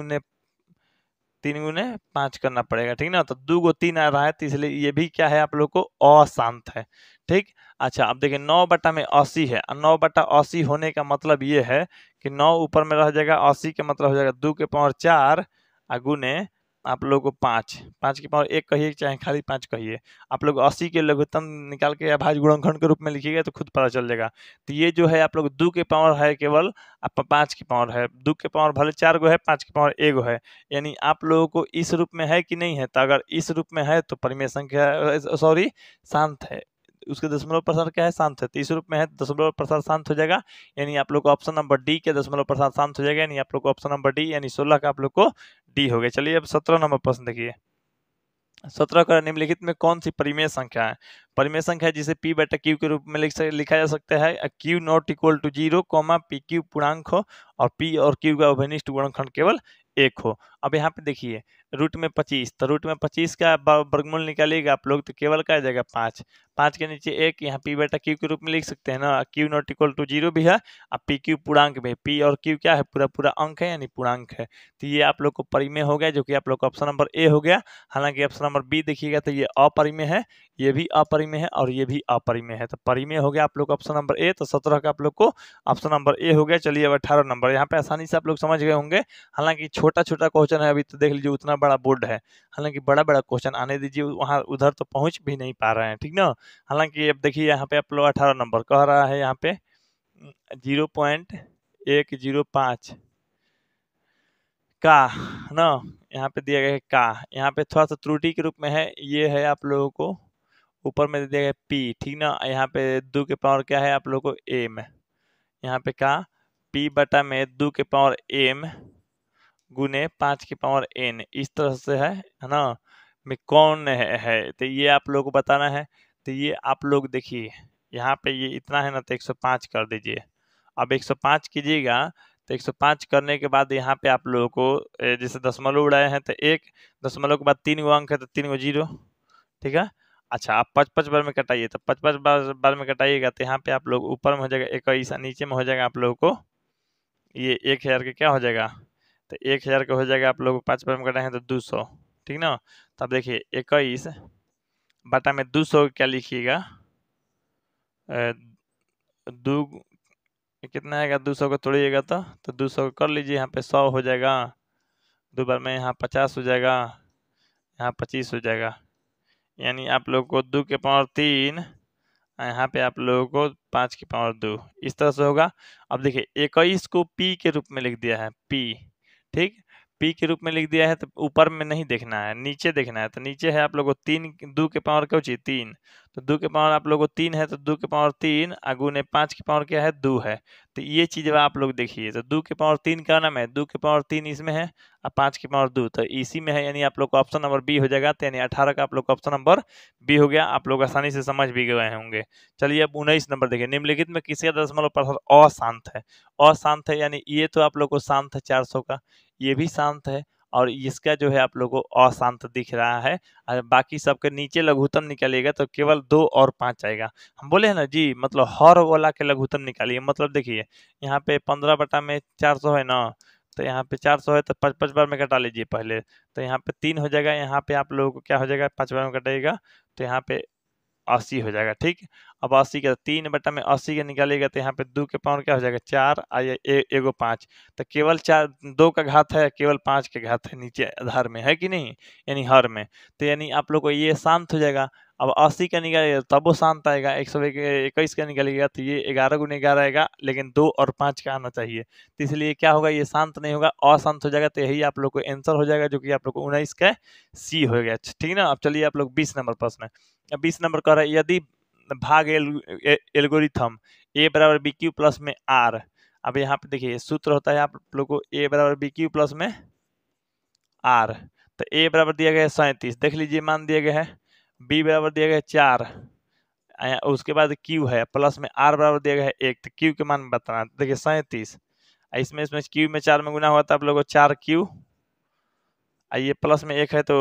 गुने 5 करना पड़ेगा, ठीक ना। तो 2 को 3 आ रहा है, तो इसलिए ये भी क्या है, आप लोग को अशांत है, ठीक। अच्छा अब देखिए 9/80 है, और 9/80 होने का मतलब ये है कि 9 ऊपर में रह जाएगा, 80 का मतलब हो जाएगा 2 के पावर 4 गुने आप लोग को 5 के पावर 1 कहिए चाहे खाली 5 कहिए। आप लोग 80 के लघुत्तम निकाल के अभाज्य गुणनखंड के रूप में लिखिएगा तो खुद पता चल जाएगा। तो ये जो है आप लोग 2 के पावर है केवल, आप 5 के पावर है, 2 के पावर भले 4 गो है, 5 के पावर 1 गो है, यानी आप लोगों को इस रूप में है कि नहीं है। तो अगर इस रूप में है तो परिमेय संख्या सॉरी शांत है, उसके दशमलव प्रसार क्या है, शांत है। तो इस रूप में है दशमलव प्रसार शांत हो जाएगा, यानी आप लोग को ऑप्शन नंबर डी के दशमलव प्रसार शांत हो जाएगा, यानी आप लोग को ऑप्शन नंबर डी यानी 16 का आप लोग को डी हो गया। चलिए अब 17 नंबर प्रश्न देखिए। 17 का निम्नलिखित में कौन सी परिमेय संख्या है। परिमेय संख्या है जिसे p/q के रूप में लिखा जा सकता है। q not equal to 0, pq पूर्णांक हो और p और q का उभयनिष्ठ गुणनखंड केवल 1 हो। अब यहाँ पे देखिए रूट में 25, तो रूट में 25 का वर्गमूल निकालिएगा आप लोग तो केवल क्या आ जाएगा 5, 5 के नीचे 1, यहाँ p/q के रूप में लिख सकते हैं ना। q नॉट इक्वल टू 0 भी है और pq पूर्णांक भी है, p और q क्या है, पूरा पूरा अंक है यानी पूर्णांक है। तो ये आप लोग को परिमेय हो गया, जो कि आप लोग का ऑप्शन नंबर ए हो गया। हालांकि ऑप्शन नंबर बी देखिएगा तो ये अपरिमेय है, ये भी अपरिमेय है और ये भी अपरिमेय है। तो परिमेय हो गया आप लोग का ऑप्शन नंबर ए, तो 17 का आप लोग को ऑप्शन नंबर ए हो गया। चलिए अब 18 नंबर, यहाँ पे आसानी से आप लोग समझ गए होंगे। हालांकि छोटा छोटा क्वेश्चन है, अभी तो देख लीजिए उतना बड़ा बोर्ड है, हालांकि बड़ा बड़ा क्वेश्चन आने दीजिए, वहाँ उधर तो पहुँच भी नहीं पा रहे हैं, ठीक ना। हालांकि अब देखिए यहाँ पे आप लोग 18 नंबर कह रहा है, यहाँ पे 0.105 का ना, यहाँ पे दिया गया है का, यहाँ पे थोड़ा सा त्रुटि के रूप में है, ये है आप लोगों को ऊपर में दिया गया p, ठीक ना। यहाँ पे 2 के पावर क्या है आप लोगों को m, यहाँ पे का p/में 2 के पावर m गुने 5 के पावर n, इस तरह से है ना। में कौन है तो ये आप लोग को बताना है। तो ये आप लोग देखिए यहाँ पे ये इतना है ना, तो 105 कर दीजिए। अब 105 कीजिएगा तो 105 करने के बाद यहाँ पे आप लोगों को जैसे दशमलव उड़ाए हैं तो 1 दशमलव के बाद 3 गो अंक है तो 3 गो 0, ठीक है। अच्छा आप 5-5 बार में कटाइए, तो 5-5 बार में कटाइएगा तो यहाँ पे आप लोग ऊपर में हो जाएगा 21, नीचे में हो जाएगा आप लोगों को ये 1000 के क्या हो जाएगा, तो 1000 का हो जाएगा आप लोग 5 बार में कटाएंगे तो 200, ठीक ना। तब देखिए 21/200 क्या लिखिएगा, 2 कितना आएगा, 200 को तोड़िएगा तो 200 कर लीजिए, यहाँ पे 100 हो जाएगा, 2 बार में यहाँ 50 हो जाएगा, यहाँ 25 हो जाएगा, यानी आप लोग को 2 के पावर 3, यहाँ पे आप लोगों को 5 के पावर 2, इस तरह से होगा। अब देखिए 21 को p के रूप में लिख दिया है, p, ठीक, p के रूप में लिख दिया है, तो ऊपर में नहीं देखना है, नीचे देखना है। तो नीचे है आप लोगों को 3, 2 के पावर क्या चाहिए 3, तो 2 के पावर आप लोगों को 3 है, तो 2 के पावर 3 गुने 5 के पावर क्या है 2 है। तो ये चीज़ आप लोग देखिए, तो 2 के पावर 3 का नाम है, 2 के पावर 3 इसमें है और 5 के पावर 2 तो इसी में है, यानी आप लोग को ऑप्शन नंबर बी हो जाएगा। तो यानी 18 का आप लोग का ऑप्शन नंबर बी हो गया, आप लोग आसानी से समझ भी गए होंगे। चलिए अब 19 नंबर देखिए, निम्नलिखित में किसका दशमलव प्रसार अशांत है। अशांत है यानी ये तो आप लोग को शांत है 400 का, ये भी शांत है और इसका जो है आप लोगों को अशांत दिख रहा है। और बाकी सबके नीचे लघुत्तम निकालिएगा तो केवल 2 और 5 आएगा। हम बोले हैं ना जी, मतलब हर वाला के लघुत्तम निकालिए। मतलब देखिए यहाँ पे 15/400 है ना, तो यहाँ पे 400 है तो 5 बार में कटा लीजिए पहले, तो यहाँ पे 3 हो जाएगा। यहाँ पे आप लोगों को क्या हो जाएगा, 5 बार में कटाइएगा तो यहाँ पे 80 हो जाएगा। ठीक, अब 80 का 3/80 का निकालिएगा तो यहाँ पे 2 के पावर क्या हो जाएगा 4 और एगो 5, तो केवल 4 2 का घात है, केवल 5 के घात है नीचे आधार में, है कि नहीं, यानी हर में। तो यानी आप लोग को ये शांत हो जाएगा। अब 80 का निकालिएगा तब वो शांत आएगा। 121 का निकालिएगा तो ये 11 × 11 आएगा, लेकिन 2 और 5 का आना चाहिए, तो इसलिए क्या होगा, ये शांत नहीं होगा, अशांत हो जाएगा। तो यही आप लोग को आंसर हो जाएगा, जो कि आप लोग को 19 का सी हो गया। ठीक है ना। अब चलिए आप लोग 20 नंबर प्रश्न है। 20 नंबर कह रहा है, यदि भाग एल्गोरिथम ए बराबर बी क्यू प्लस में आर। अब यहाँ पे देखिए सूत्र होता है आप लोग को ए बराबर बी क्यू प्लस में आर। तो ए बराबर दिया गया है 37, देख लीजिए मान दिया गया है। बी बराबर दिया गया है 4, उसके बाद क्यू है, प्लस में आर बराबर दिया गया है 1, तो क्यू के मान बताना। देखिए 37, इसमें क्यू में 4 में गुना हुआ था आप लोगों को 4 क्यू, ये प्लस में 1 है तो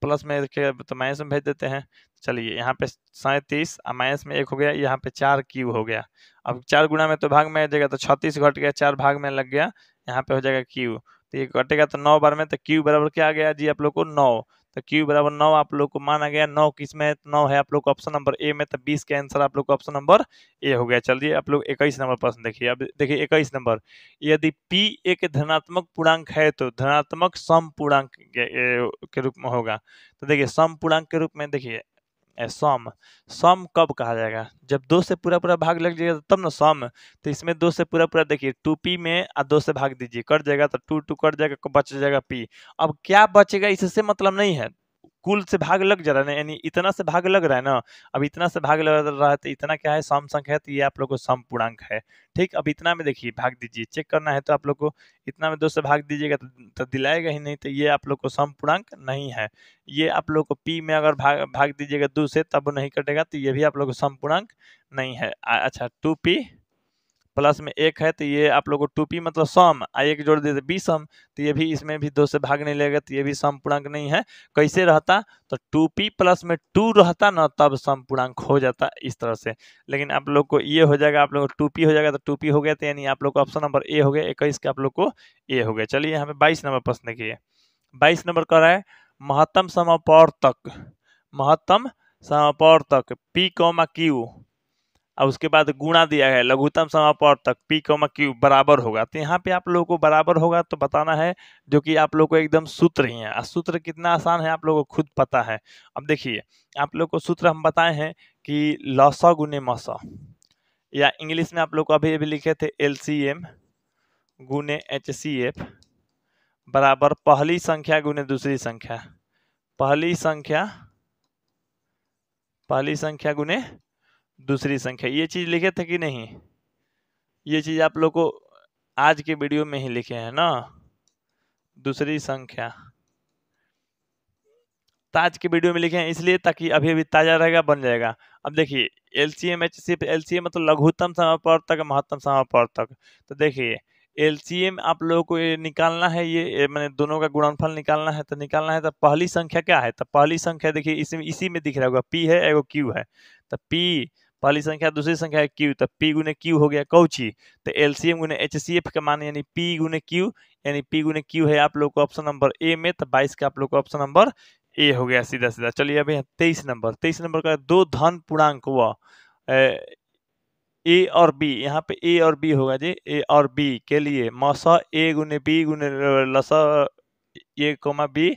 प्लस में तो माइनस में भेज देते हैं। चलिए यहाँ पे 37 माइनस में 1 हो गया, यहाँ पे 4 क्यू हो गया। अब 4 गुना में तो भाग में आ जाएगा, तो 36 घट गया, 4 भाग में लग गया, यहाँ पे हो जाएगा क्यू। तो ये घटेगा तो 9 बार में, तो क्यू बराबर क्या आ गया जी आप लोग को 9। तो क्यू बराबर 9 आप लोग को माना गया। 9 किस में, 9 है आप लोग को ऑप्शन नंबर ए में, तो 20 का आंसर आप लोग को ऑप्शन नंबर ए हो गया। चलिए आप लोग 21 नंबर प्रश्न देखिए। अब देखिए 21 नंबर, यदि p एक धनात्मक पूर्णांक है तो धनात्मक सम पूर्णांक के रूप में होगा। तो देखिए सम पूर्णांक के रूप में देखिए सम, सम कब कहा जाएगा, जब 2 से पूरा पूरा भाग लग जाएगा तब ना सम। तो इसमें 2 से पूरा पूरा देखिए 2p में 2 से भाग दीजिए, कट जाएगा तो 2 2 कट जाएगा, बच जाएगा p। अब क्या बचेगा इससे मतलब नहीं है, कुल से भाग लग जा रहा है ना, यानी इतना से भाग लग रहा है ना। अब इतना से भाग लग रहा है तो इतना क्या है, सम संख्या है, तो ये आप लोग को सम पूर्णांक है। ठीक, अब इतना में देखिए भाग दीजिए, चेक करना है तो आप लोग को इतना में 2 से भाग दीजिएगा तो दिलाएगा ही नहीं, तो ये आप लोग को सम पूर्णांक नहीं है। ये आप लोग को p में अगर भाग दीजिएगा 2 से तब नहीं कटेगा, तो ये भी आप लोग को सम पूर्णांक नहीं है। अच्छा 2p प्लस में 1 है, तो ये आप लोग को 2p मतलब सम, 1 जोड़ देते बी सम, तो ये भी इसमें भी 2 से भाग नहीं लगेगा, तो ये भी सम पूर्णांक नहीं है। कैसे रहता, तो 2p प्लस में 2 रहता ना, तब सम पूर्णांक हो जाता इस तरह से। लेकिन आप लोग को ये हो जाएगा, आप लोग को 2p हो जाएगा, तो 2p हो गया, तो यानी आप लोग को ऑप्शन नंबर ए हो गया। 21 के आप लोग को ए हो गया। चलिए यहाँ पे 22 नंबर प्रश्न देखिए। 22 नंबर कह रहा है, महत्तम समापवर्तक, महत्तम समापवर्तक p, q और उसके बाद गुणा दिया है लघुत्तम समापवर्तक p, q बराबर होगा। तो यहाँ पे आप लोगों को बराबर होगा तो बताना है, जो कि आप लोग को एकदम सूत्र ही है। सूत्र कितना आसान है आप लोगों को खुद पता है। अब देखिए आप लोग को सूत्र हम बताए हैं कि लसा गुने मसा, या इंग्लिश में आप लोग को अभी अभी लिखे थे LCM गुने HCF बराबर पहली संख्या गुने दूसरी संख्या, पहली संख्या गुने दूसरी संख्या। ये चीज लिखे थे कि नहीं, ये चीज आप लोग को आज के वीडियो में ही लिखे हैं ना, दूसरी संख्या तो आज के वीडियो में लिखे हैं इसलिए ताकि अभी अभी ताजा रहेगा, बन जाएगा। अब देखिए LCM HCF, LCM मतलब लघुत्तम समापवर्तक महत्तम समापवर्तक। तो देखिए LCM आप लोगों को ये निकालना है, ये मैंने दोनों का गुणनफल निकालना है। तो निकालना है तो पहली संख्या क्या है, तो पहली संख्या देखिए इसी में दिख रहा होगा, p है एगो q है, तो p पहली संख्या, दूसरी संख्या है q, तो p गुने q हो गया कौची, तो LCM गुने HCF का मान यानी p गुने q, यानी p गुने q है आप लोग को ऑप्शन नंबर ए में। तो 22 का आप लोग को ऑप्शन नंबर ए हो गया सीधा सीधा। चलिए अभी 23 नंबर का दो धन पूर्णांक हुआ ए और बी, यहाँ पे ए और बी होगा जी, ए और बी के लिए मौसा ए गुने बी गुने लसा ए कोमा बी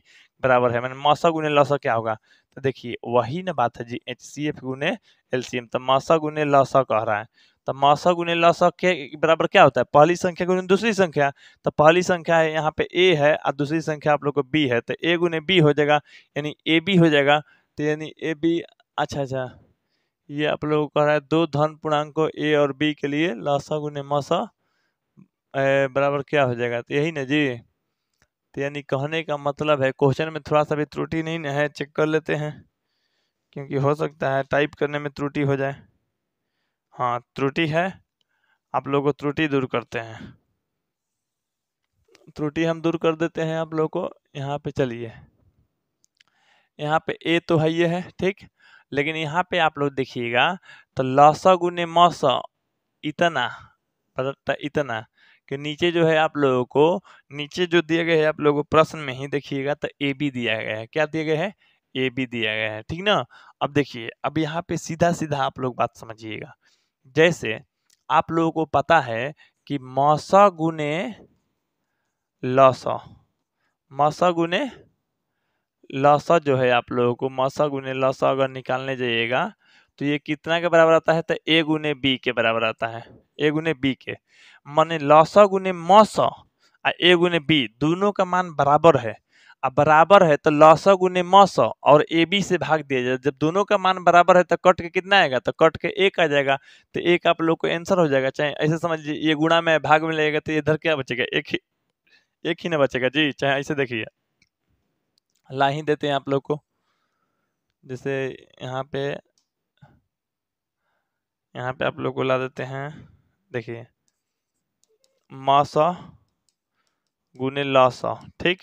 बराबर है, मैंने मौसा गुने लसा क्या होगा, तो देखिए वही ना बात है जी, HCF गुने LCM, तो मौसा गुने लसा कह रहा है। तो मौसा गुने लसा के बराबर क्या होता है, पहली संख्या गुने दूसरी संख्या। तो पहली संख्या है यहाँ पे ए है और दूसरी संख्या आप लोग को बी है, तो ए गुने बी हो जाएगा, यानी ए बी हो जाएगा। तो यानी ए बी, अच्छा ये आप लोगों को कह रहा है दो धन पूर्णांकों ए और बी के लिए लसा गुने मसा बराबर क्या हो जाएगा, तो यही ना जी। तो यानी कहने का मतलब है क्वेश्चन में थोड़ा सा भी त्रुटि नहीं ना है, चेक कर लेते हैं, क्योंकि हो सकता है टाइप करने में त्रुटि हो जाए। हाँ त्रुटि है, आप लोगों को त्रुटि दूर करते हैं। त्रुटि हम दूर कर देते हैं आप लोगों को। यहाँ पे चलिए, यहाँ पे ए तो है ये है, ठीक, लेकिन यहाँ पे आप लोग देखिएगा तो लसा गुने मसा इतना इतना कि नीचे जो है आप लोगों को, नीचे जो दिए गए हैं आप लोगों को प्रश्न में ही देखिएगा तो ए बी दिया गया है। क्या दिया गया है? ए बी दिया गया है, ठीक ना। अब देखिए, अब यहाँ पे सीधा सीधा आप लोग बात समझिएगा। जैसे आप लोगों को पता है कि मौसा गुने लसा, मौसा गुने लसा जो है आप लोगों को, मौसा गुने लसा अगर निकालने जाइएगा तो ये कितना के बराबर आता है? तो ए गुने बी के बराबर आता है, ए गुने बी के। माने लसा गुने मौसा और ए गुने बी दोनों का मान बराबर है। अब बराबर है तो लसा गुने मौसा और ए बी से भाग दिया जाए। जब दोनों का मान बराबर है तो कट के कितना आएगा? तो कट के एक आ जाएगा। तो एक आप लोग को आंसर हो जाएगा। चाहे ऐसे समझ लीजिए, ये गुणा में भाग में लगेगा तो इधर क्या बचेगा? एक ही ना बचेगा जी। चाहे ऐसे देखिए, ला ही देते हैं आप लोग को। जैसे यहाँ पे आप लोग को ला देते हैं। देखिए, मासा गुने लासा, ठीक।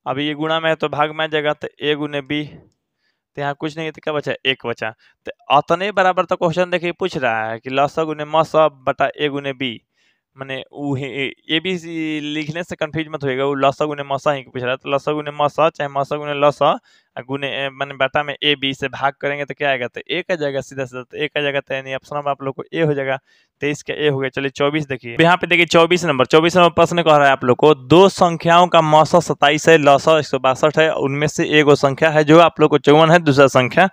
अब ये गुणा में है तो भाग में आ जाएगा। तो ए गुने बी, तो यहाँ कुछ नहीं है तो क्या बचा? एक बचा। तो अतने बराबर तो क्वेश्चन देखिए पूछ रहा है कि लासा गुने मासा बटा ए गुने बी, माने ए बी लिखने से कंफ्यूज मत होएगा, वो लसा गुने मसा ही पूछ रहा है। तो लसा गुने मसा चाहे मसा गुने लसा गुने माने बटा में ए बी से भाग करेंगे तो क्या आएगा? तो एक आ जाएगा सीधा सीधा। तो एक आ जाएगा, तो यानी ऑप्शन में आप लोग को ए हो जाएगा। 23 का ए हो गया। चलिए 24 देखिए, यहाँ पे देखिए 24 नंबर प्रश्न कह रहा है आप लोग को, दो संख्याओं का मौसा 27 है, लसा 162 है, उनमें से एक वो संख्या है जो आप लोग को 54 है, दूसरा संख्या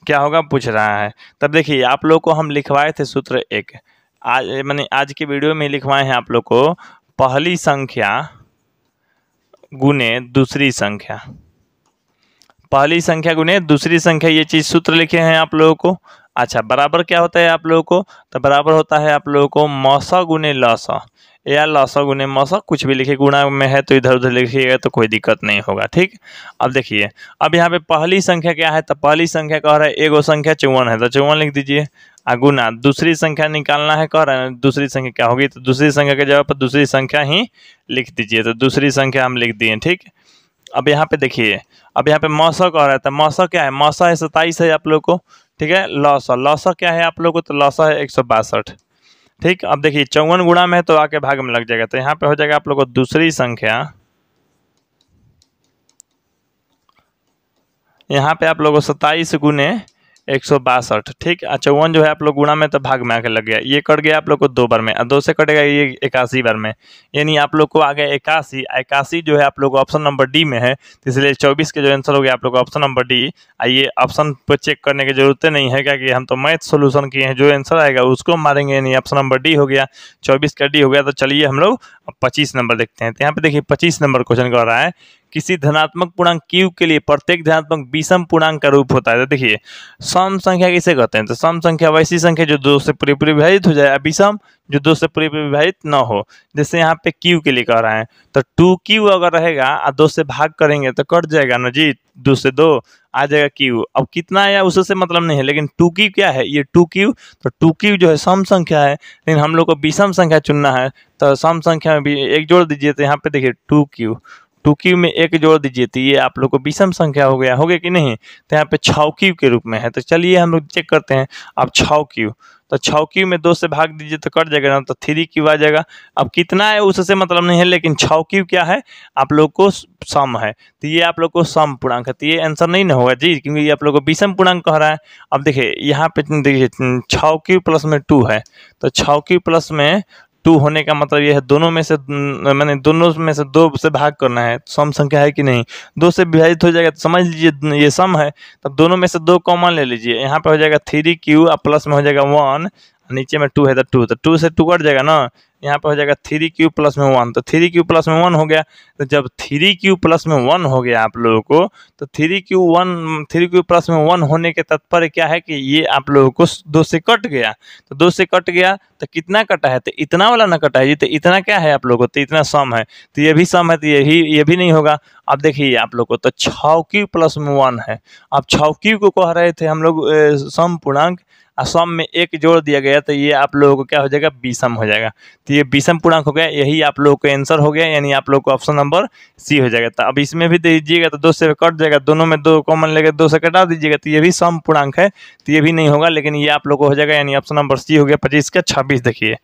क्या होगा पूछ रहा है। तब देखिए, आप लोग को हम लिखवाए थे सूत्र एक, आज मैंने आज की वीडियो में लिखवाए हैं आप लोग को, पहली संख्या गुने दूसरी संख्या, पहली संख्या गुने दूसरी संख्या, ये चीज सूत्र लिखे हैं आप लोगों को। अच्छा, बराबर क्या होता है आप लोगों को? तो बराबर होता है आप लोगों को मौसा गुने लसा या लसा गुने मौसा, कुछ भी लिखिए। गुणा में है तो इधर उधर लिखिएगा तो कोई दिक्कत नहीं होगा, ठीक। अब देखिए, अब यहाँ पे पहली संख्या क्या है? तो पहली संख्या कह रहा है एगो संख्या 54 है, तो 54 लिख दीजिए। गुना दूसरी संख्या निकालना है, कह रहे हैं दूसरी संख्या क्या होगी? तो दूसरी संख्या के जगह पर दूसरी संख्या ही लिख दीजिए। तो दूसरी संख्या हम लिख दिए, ठीक। अब यहाँ पे देखिए, अब यहाँ पे मौसा कह रहा है, तो मौसा क्या है? मौसा है 27 है आप लोग को, ठीक है। लौसा क्या है आप लोग को? तो लौसा है 162, ठीक। अब देखिए 54 गुणा में है तो आके भाग में लग जाएगा। तो यहाँ पे हो जाएगा आप लोग को दूसरी संख्या, यहाँ पे आप लोग को 27 गुने 162, ठीक। 54 जो है आप लोग गुणा में तो भाग में आके लग गया। ये कट गया आप लोग को 2 बार में, और 2 से कटेगा ये 81 बार में, यानी आप लोग को आ गया 81। 81 जो है आप लोग को ऑप्शन नंबर डी में है, तो इसलिए 24 के जो आंसर हो गया आप लोग को ऑप्शन नंबर डी। आइए, ऑप्शन पर चेक करने की जरूरत नहीं है, क्या कि हम तो मैथ सोल्यूशन किए हैं, जो आंसर आएगा उसको मारेंगे, यानी ऑप्शन नंबर डी हो गया। 24 का डी हो गया। तो चलिए हम लोग 25 नंबर देखते हैं। तो यहाँ पे देखिए 25 नंबर क्वेश्चन कर रहा है, किसी धनात्मक पूर्णांक q के लिए प्रत्येक धनात्मक विषम पूर्णांक का रूप होता है। तो देखिए, सम संख्या किसे कहते हैं? तो सम संख्या वैसी संख्या जो 2 से पूरी पूरी विभाजित हो जाए, विषम जो 2 से पूरी पूरी विभाजित न हो। जैसे यहाँ पे q के लिए कह रहा है, तो 2q अगर रहेगा और 2 से भाग करेंगे तो कट जाएगा ना जी, 2 से 2 आ जाएगा q। अब कितना आया उससे मतलब नहीं है, लेकिन 2q क्या है? ये 2q। तो 2q जो है सम संख्या है, लेकिन हम लोग को विषम संख्या चुनना है, तो सम संख्या में भी एक जोड़ दीजिए। तो यहाँ पे देखिए 2q में एक जोड़ दीजिए, तो ये आप लोग को विषम संख्या हो गया कि नहीं? तो यहाँ पे 6q के रूप में है। तो चलिए हम लोग चेक करते हैं। अब 6q, तो 6q में 2 से भाग दीजिए तो कट जाएगा ना, तो 3q आ जाएगा। अब कितना है उससे मतलब नहीं है, लेकिन 6q क्या है? आप लोग को सम है, तो ये आप लोग को सम पूर्णांक है। तो ये आंसर नहीं ना होगा जी, क्योंकि ये आप लोग को विषम पूर्णांक कह रहा है। अब देखिए यहाँ पे देखिए 6q प्लस में 2 है, तो 6q प्लस में 2 होने का मतलब ये है दोनों में से, मैंने दोनों में से 2 से भाग करना है। सम संख्या है कि नहीं? 2 से विभाजित हो जाएगा तो समझ लीजिए ये सम है। तब दोनों में से 2 कॉमन ले लीजिए। यहाँ पे हो जाएगा 3q और प्लस में हो जाएगा 1, नीचे में 2 है तो 2 से 2 कट जाएगा ना। यहाँ पे हो जाएगा 3q प्लस में 1, तो 3q प्लस में 1 हो गया। तो जब 3q प्लस में 1 हो गया आप लोगों को, तो 3q प्लस में 1 होने के तात्पर्य क्या है कि ये आप लोगों को 2 से कट गया। तो 2 से कट गया तो कितना कटा है? तो इतना वाला ना कटा है जी। तो इतना क्या है आप लोगों को? तो इतना सम है, तो ये भी सम है, तो ये भी नहीं होगा। अब देखिए आप लोग को तो 6q प्लस में 1 है। अब 6q को कह रहे थे हम लोग सम पूर्णांक, और सम में 1 जोड़ दिया गया तो ये आप लोगों को क्या हो जाएगा, विषम हो जाएगा। तो ये विषम पूर्णांक हो गया, यही आप लोगों का आंसर हो गया, यानी आप लोग को ऑप्शन नंबर सी हो जाएगा। तो अब इसमें भी दीजिएगा तो 2 से कट जाएगा, दोनों में 2 कॉमन लेकर 2 से कटा दीजिएगा, तो ये भी सम पूर्णांक है, तो ये भी नहीं होगा, लेकिन ये आप लोग को हो जाएगा, यानी ऑप्शन नंबर सी हो गया। 25 का 26 देखिए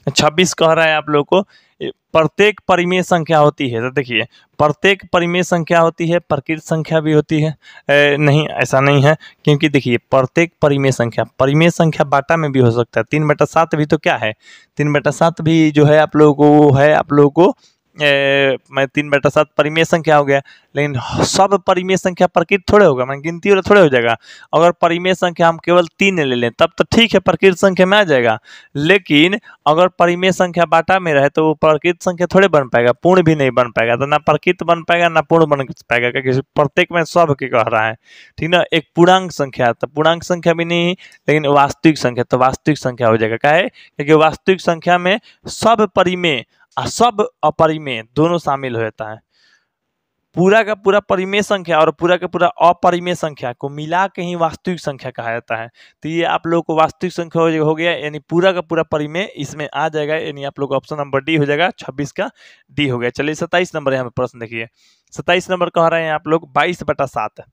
26 कह रहा है आप लोग को प्रत्येक परिमेय संख्या होती है। तो देखिए प्रत्येक परिमेय संख्या होती है, प्रकृत संख्या भी होती है। नहीं, ऐसा नहीं है, क्योंकि देखिए प्रत्येक परिमेय संख्या बाटा में भी हो सकता है। 3/7 भी तो क्या है, 3/7 भी जो है आप लोगों को है, आप लोगों को मैं 3/7 परिमेय संख्या हो गया, लेकिन सब परिमेय संख्या प्रकृत थोड़े होगा, मैं गिनती वाला थोड़े हो जाएगा। अगर परिमेय संख्या हम केवल 3 ले लें तब तो ठीक है, प्रकृत संख्या में आ जाएगा, लेकिन अगर परिमेय संख्या बाटा में रहे तो वो प्रकृत संख्या थोड़े बन पाएगा, पूर्ण भी नहीं बन पाएगा। तो ना प्रकृत बन पाएगा ना पूर्ण बन पाएगा, क्योंकि प्रत्येक में सब के कह रहा है, ठीक ना। एक पूर्णांक संख्या, तो पूर्णांक संख्या भी नहीं, लेकिन वास्तविक संख्या, तो वास्तविक संख्या हो जाएगा। क्या है, क्योंकि वास्तविक संख्या में सब परिमेय और सब अपरिमेय दोनों शामिल हो जाता है। पूरा का पूरा परिमेय संख्या और पूरा का पूरा अपरिमेय संख्या को मिला के ही वास्तविक संख्या कहा जाता है। तो ये आप लोग को वास्तविक संख्या हो गया, यानी पूरा का पूरा परिमेय इसमें आ जाएगा, यानी आप लोग ऑप्शन नंबर डी हो जाएगा। 26 का डी हो गया। चलिए 27 नंबर यहाँ पे प्रश्न देखिए। 27 नंबर कह रहे हैं आप लोग 22/7,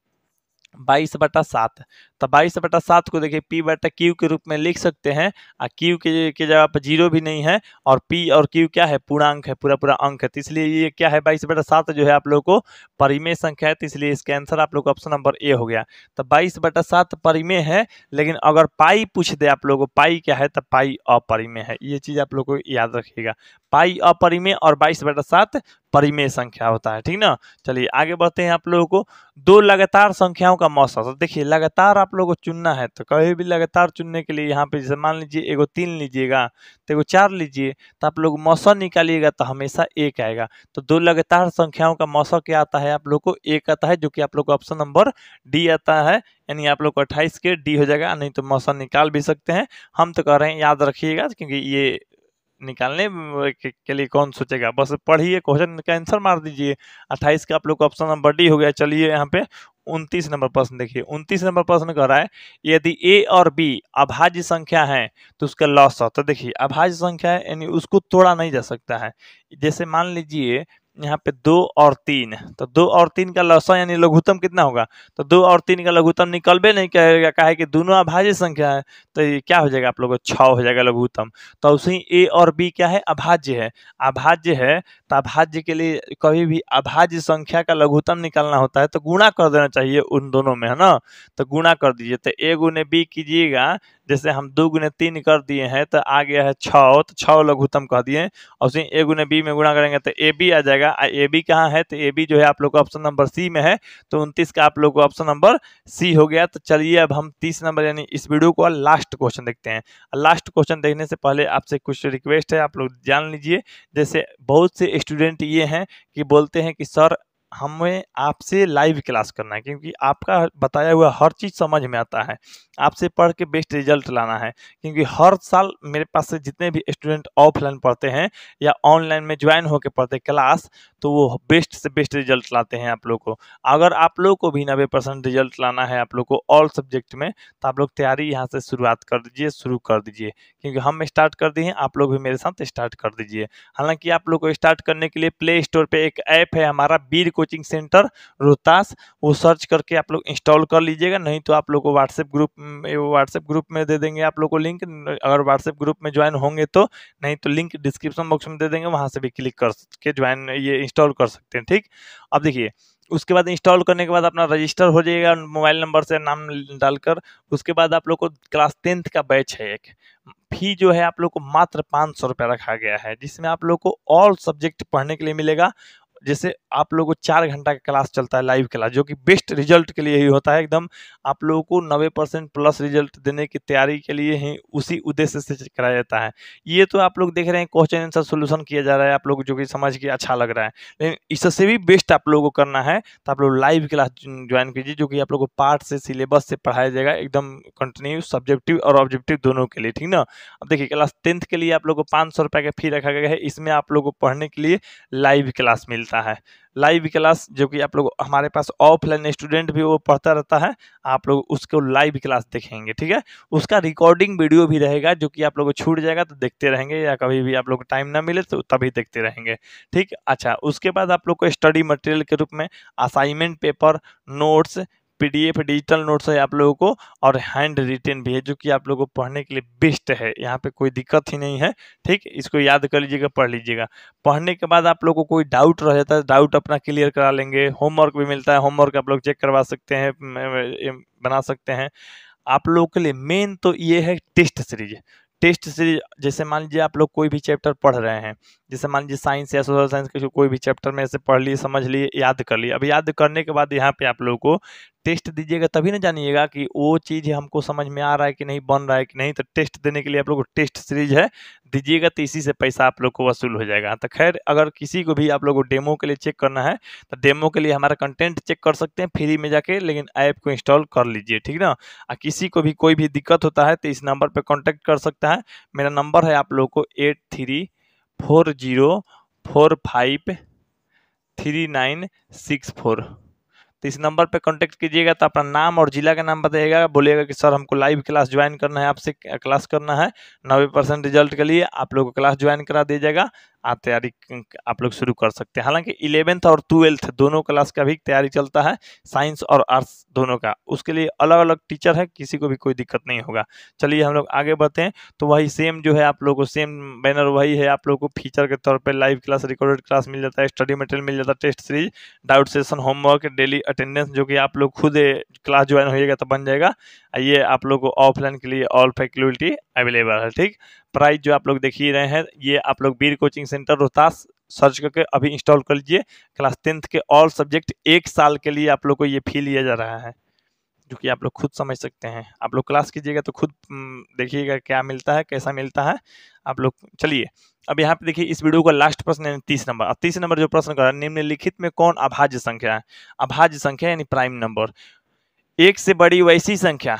22/7। तो 22/7 को देखिए P/Q के रूप में लिख सकते हैं, और Q के जगह पर 0 भी नहीं है, और P और Q क्या है, पूर्णांक है, पूरा पूरा अंक है, तो इसलिए ये क्या है 22/7 जो है आप लोग को परिमेय संख्या है, तो इसलिए इसका आंसर आप लोग को ऑप्शन नंबर ए हो गया। तो 22/7 परिमेय है, लेकिन अगर पाई पूछ दे आप लोगों को पाई क्या है, तो पाई अपरिमेय है, ये चीज आप लोग को याद रखिएगा। पाई अपरिमेय और 22/7 परिमेय संख्या होता है, ठीक ना। चलिए आगे बढ़ते हैं। आप लोगों को 2 लगातार संख्याओं का मौसा, तो देखिए लगातार आप लोगों को चुनना है, तो कभी भी लगातार चुनने के लिए यहाँ पे जैसे मान लीजिए एगो 3 लीजिएगा तो एगो 4 लीजिए, तो आप लोग मौसा निकालिएगा तो हमेशा 1 आएगा। तो 2 लगातार संख्याओं का मौसा क्या आता है, आप लोग को 1 आता है, जो कि आप लोग को ऑप्शन नंबर डी आता है, यानी आप लोग को 28 के डी हो जाएगा। नहीं तो मौसा निकाल भी सकते हैं, हम तो कह रहे हैं याद रखिएगा, क्योंकि ये निकालने के लिए कौन सोचेगा, बस पढ़िए, क्वेश्चन का आंसर मार दीजिए। 28 का आप लोग को ऑप्शन नंबर डी हो गया। चलिए यहाँ पे 29 नंबर प्रश्न देखिए। 29 नंबर प्रश्न कह रहा है यदि ए और बी अभाज्य संख्या है तो उसका लॉस। तो देखिए अभाज्य संख्या है, यानी उसको तोड़ा नहीं जा सकता है। जैसे मान लीजिए यहाँ पे 2 और 3, तो 2 और 3 का लसा यानी लघुत्तम कितना होगा, तो 2 और 3 का लघुत्तम निकलबे नहीं करेगा, क्या है कि दोनों अभाज्य संख्या है, तो ये क्या हो जाएगा आप लोगों को 6 हो जाएगा लघुत्तम। तो उसी ए और बी क्या है, अभाज्य है। अभाज्य है तो अभाज्य के लिए कभी भी अभाज्य संख्या का लघुत्तम निकालना होता है तो गुणा कर देना चाहिए उन दोनों में, है ना। तो गुणा कर दीजिए, तो ए गुने बी कीजिएगा, जैसे हम 2 गुने 3 कर दिए हैं तो आ गया है 6, तो 6 लघुत्तम कह दिए, और उसी ए गुने बी में गुणा करेंगे तो ए बी आ जाएगा। ए बी कहाँ है, तो ए बी जो है आप लोग को ऑप्शन नंबर सी में है, तो 29 का आप लोग को ऑप्शन नंबर सी हो गया। तो चलिए अब हम 30 नंबर यानी इस वीडियो को लास्ट क्वेश्चन देखते हैं। लास्ट क्वेश्चन देखने से पहले आपसे कुछ रिक्वेस्ट है, आप लोग जान लीजिए। जैसे बहुत से स्टूडेंट ये हैं कि बोलते हैं कि सर हमें आपसे लाइव क्लास करना है, क्योंकि आपका बताया हुआ हर चीज़ समझ में आता है, आपसे पढ़ के बेस्ट रिजल्ट लाना है। क्योंकि हर साल मेरे पास से जितने भी स्टूडेंट ऑफलाइन पढ़ते हैं या ऑनलाइन में ज्वाइन होकर पढ़ते क्लास, तो वो बेस्ट से बेस्ट रिजल्ट लाते हैं आप लोग को। अगर आप लोग को भी 90% रिजल्ट लाना है आप लोग को ऑल सब्जेक्ट में, तो आप लोग तैयारी यहाँ से शुरुआत कर दीजिए, शुरू कर दीजिए, क्योंकि हम स्टार्ट कर दिए हैं, आप लोग भी मेरे साथ स्टार्ट कर दीजिए। हालांकि आप लोग को स्टार्ट करने के लिए प्ले स्टोर पे एक ऐप है हमारा वीर कोचिंग सेंटर रोहतास, वो सर्च करके आप लोग इंस्टॉल कर लीजिएगा। नहीं तो आप लोग को व्हाट्सएप ग्रुप में दे देंगे आप लोग को लिंक, अगर व्हाट्सएप ग्रुप में ज्वाइन होंगे तो, नहीं तो लिंक डिस्क्रिप्शन बॉक्स में दे देंगे, वहां से भी क्लिक करके ज्वाइन ये इंस्टॉल कर सकते हैं, ठीक। अब देखिए उसके बाद इंस्टॉल करने के बाद अपना रजिस्टर हो जाएगा मोबाइल नंबर से नाम डालकर। उसके बाद आप लोग को क्लास 10th का बैच है एक, फी जो है आप लोग को मात्र 500 रुपया रखा गया है, जिसमें आप लोग को ऑल सब्जेक्ट पढ़ने के लिए मिलेगा। जैसे आप लोगों को 4 घंटा का क्लास चलता है, लाइव क्लास, जो कि बेस्ट रिजल्ट के लिए ही होता है। एकदम आप लोगों को 90% प्लस रिजल्ट देने की तैयारी के लिए ही उसी उद्देश्य से कराया जाता है। ये तो आप लोग देख रहे हैं क्वेश्चन आंसर सोल्यूशन किया जा रहा है, आप लोग जो कि समझ के अच्छा लग रहा है, लेकिन इससे भी बेस्ट आप लोगों को करना है तो आप लोग लाइव क्लास ज्वाइन कीजिए, जो कि आप लोग को पार्ट से सिलेबस से पढ़ाया जाएगा, एकदम कंटिन्यू सब्जेक्टिव और ऑब्जेक्टिव दोनों के लिए, ठीक ना। अब देखिए क्लास 10th के लिए आप लोग को 500 रुपये का फी रखा गया है, इसमें आप लोग को पढ़ने के लिए लाइव क्लास मिलता मिलता है। लाइव क्लास जो कि आप लोग हमारे पास ऑफलाइन स्टूडेंट भी वो पढ़ता रहता है, आप लोग उसको लाइव क्लास देखेंगे, ठीक है। उसका रिकॉर्डिंग वीडियो भी रहेगा जो कि आप लोग को छूट जाएगा तो देखते रहेंगे, या कभी भी आप लोग को टाइम ना मिले तो तभी देखते रहेंगे, ठीक। अच्छा, उसके बाद आप लोग को स्टडी मटेरियल के रूप में assignment paper, notes, PDF digital notes है आप लोगों को, और हैंड रिटेन भी है जो कि आप लोगों को पढ़ने के लिए बेस्ट है। यहाँ पे कोई दिक्कत ही नहीं है, ठीक। इसको याद कर लीजिएगा, पढ़ लीजिएगा। पढ़ने के बाद आप लोगों को कोई डाउट रह जाता है, डाउट अपना क्लियर करा लेंगे। होमवर्क भी मिलता है, होमवर्क आप लोग चेक करवा सकते हैं, बना सकते हैं। आप लोगों के लिए मेन तो ये है टेस्ट सीरीज। टेस्ट सीरीज जैसे मान लीजिए आप लोग कोई भी चैप्टर पढ़ रहे हैं, जैसे मान लीजिए साइंस या सोशल साइंस के कोई भी चैप्टर में ऐसे पढ़ लिए, समझ लिए, याद कर लिए। अब याद करने के बाद यहाँ पे आप लोगों को टेस्ट दीजिएगा, तभी ना जानिएगा कि वो चीज़ हमको समझ में आ रहा है कि नहीं, बन रहा है कि नहीं। तो टेस्ट देने के लिए आप लोग को टेस्ट सीरीज है, दीजिएगा तो इसी से पैसा आप लोग को वसूल हो जाएगा। तो खैर, अगर किसी को भी आप लोग को डेमो के लिए चेक करना है तो डेमो के लिए हमारा कंटेंट चेक कर सकते हैं फ्री में जाके, लेकिन ऐप को इंस्टॉल कर लीजिए, ठीक ना। किसी को भी कोई भी दिक्कत होता है तो इस नंबर पर कॉन्टैक्ट कर सकता है। मेरा नंबर है आप लोग को 8340453964। तो इस नंबर पे कांटेक्ट कीजिएगा, तो अपना नाम और जिला का नाम बताइएगा, बोलिएगा कि सर हमको लाइव क्लास ज्वाइन करना है, आपसे क्लास करना है 90% रिजल्ट के लिए, आप लोग को क्लास ज्वाइन करा दीजिएगा। आप तैयारी आप लोग शुरू कर सकते हैं। हालांकि 11th और 12th दोनों क्लास का भी तैयारी चलता है, साइंस और आर्ट्स दोनों का। उसके लिए अलग अलग टीचर है, किसी को भी कोई दिक्कत नहीं होगा। चलिए हम लोग आगे बढ़ते हैं। तो वही सेम जो है आप लोग को सेम बैनर वही है, आप लोग को फीचर के तौर पर लाइव क्लास, रिकॉर्डेड क्लास मिल जाता है, स्टडी मटेरियल मिल जाता है, test series, doubt session, homework, daily attendance जो कि आप लोग खुद क्लास ज्वाइन होइएगा तो बन जाएगा। ये आप लोग को ऑफलाइन के लिए ऑल फैकल्टी अवेलेबल है, ठीक। प्राइस जो आप लोग देख ही रहे हैं, ये आप लोग वीर कोचिंग सेंटर रोहतास सर्च करके अभी इंस्टॉल कर लीजिए। क्लास 10th के ऑल सब्जेक्ट 1 साल के लिए आप लोग को ये फी लिया जा रहा है, जो कि आप लोग खुद समझ सकते हैं। आप लोग क्लास कीजिएगा तो खुद देखिएगा क्या मिलता है, कैसा मिलता है आप लोग। चलिए अब यहाँ पे देखिए, इस वीडियो का लास्ट प्रश्न है 30 नंबर। अब 30 नंबर जो प्रश्न कर रहा है, निम्नलिखित में कौन अभाज्य संख्या है? अभाज्य संख्या यानी प्राइम नंबर। एक से बड़ी वैसी संख्या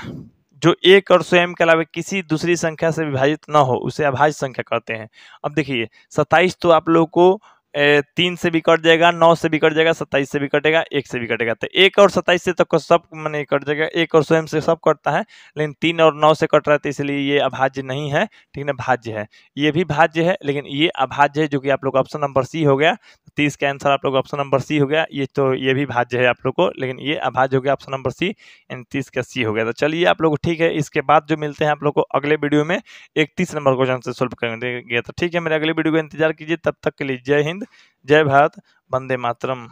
जो एक और स्वयं के अलावा किसी दूसरी संख्या से विभाजित न हो, उसे अभाज्य संख्या कहते हैं। अब देखिए 27 तो आप लोग को 3 से भी कट जाएगा, 9 से भी कट जाएगा, 27 से भी कटेगा, 1 से भी कटेगा। तो 1 और 27 से तो सब मैंने कट जाएगा, 1 और स्वयं से सब कटता है, लेकिन 3 और 9 से कट रहा है, तो इसलिए ये अभाज्य नहीं है, ठीक है, भाज्य है। ये भी भाज्य है, लेकिन ये अभाज्य है, जो कि आप लोग ऑप्शन नंबर सी हो गया। 30 का आंसर आप लोग ऑप्शन नंबर सी हो गया। ये तो ये भी भाज्य है आप लोग को, लेकिन ये अभाज्य हो गया, ऑप्शन नंबर सी, यानी 30 का सी हो गया। तो चलिए आप लोग ठीक है, इसके बाद जो मिलते हैं आप लोग को अगले वीडियो में 31 नंबर क्वेश्चन से सोल्व करेंगे। तो ठीक है, मेरे अगले वीडियो का इंतजार कीजिए। तब तक के लिए जय हिंद, जय भारत, वंदे मातरम।